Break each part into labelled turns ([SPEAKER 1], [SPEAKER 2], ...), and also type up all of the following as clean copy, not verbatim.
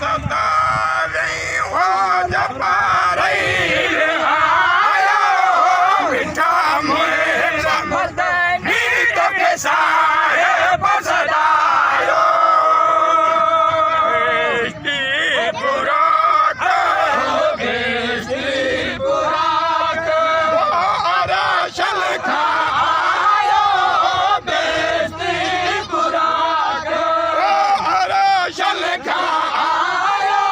[SPEAKER 1] सदा नहीं हो जपा रही आया मीठा मेरा मदनी तो के साहेब सदायो बेस्ती बुराक अरशल खायो बेस्ती बुराक अरशल खायो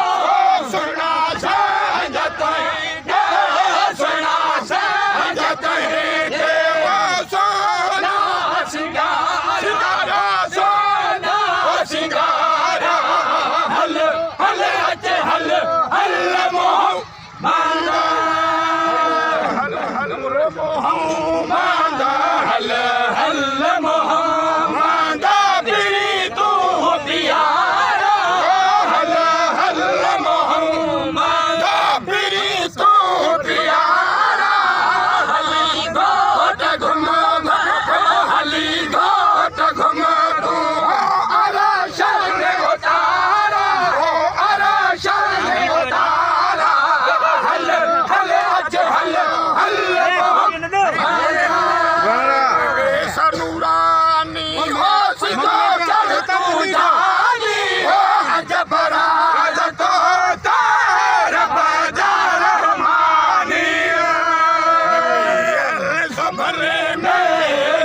[SPEAKER 1] सुना संजत सुना संजत देवा सोना सिंगारा सोना सिंगारा हल हल अचे हल हल मोह मांगा हल हल मोह मांगा हल हल मोह मांगा फिरी तू प्यारा हल हल मोह मांगा फिरी तू प्यारा हली गोट घुम हली गोट घुम तू अरशल में उतारा अरशल में उतारा हल हल अच हल हल सनूरानी हो सिद्धो चल तू जानी हो अजबरा तो तार बाजार मानी सबरे में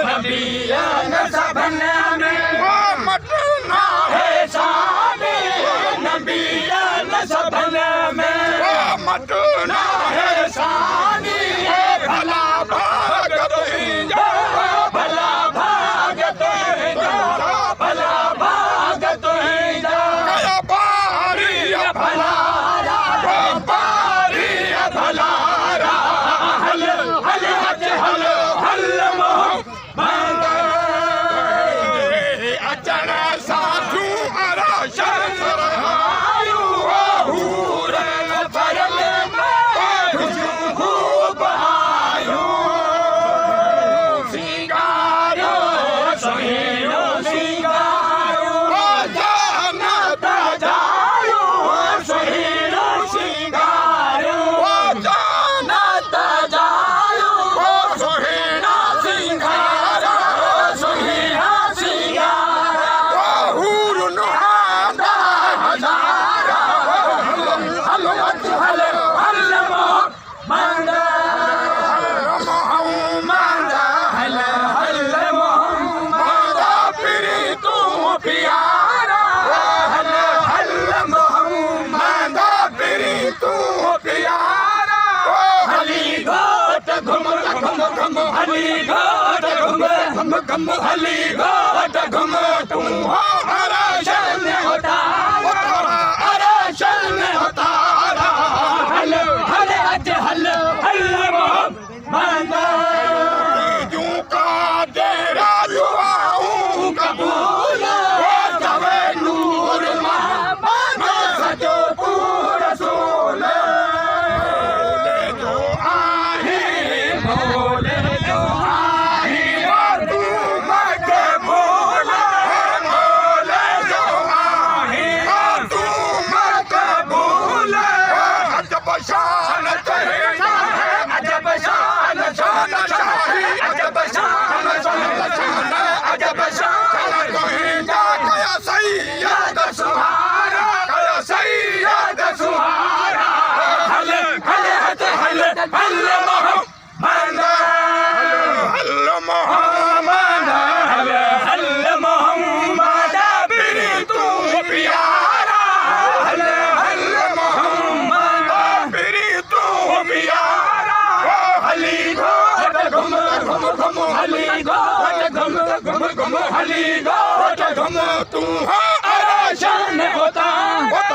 [SPEAKER 1] नबियन सबने में मटना है शादी नबियन सबने में मटना है शादी भला भागत जा भला भागत जा भला भागत जा गया पारी भलारा पारी भलारा हल हल अच हल हल मोह मांगा अचण साधु अरशल सरहायु हूर परल खूब आयो सिंगारो सोहेरो सिंगारो जानत जायो सोहेरो सिंगारो जानत जायो सोहेरा सिंगारा सोहेरा सिंगारा हूर नुहादा हजारा हल अच हल हल मोह मांगा मोह मांगा हल हल मोह मांगा फिरी तू प्यारा हल हल मोह मांगा फिरी तू प्यारा हली गोट घुम घुम घुम हली गोट घुम घुम घुम हली गोट घुम तू हो अरशल में उतारा अरशल में उतारा हल हल अच हल हल मोह मांगा यूं का तेरा दुआऊं कबूल हो जावे नूर मोहम्मद सजो पूर रसूल बोले जो आहे बोले जो आहे तू मकबूल बोले जो आहे तू मकबूल अजब शान तेरा है अजब शान शान शाही अजब शान शान शान अजब शान कहेगा कया सैयद सुहारा कया सैयद सुहारा हल हल हल हल हल मोह मांगा हल मोह मांगा हल हल मोह मांगा फिरी तू प्यारा हल हल मोह मांगा फिरी तू प्यारा हली गोट घुम घुम घुम हली गोट घुम घुम घुम हली गोट घुम तू हो अरशल में उतारा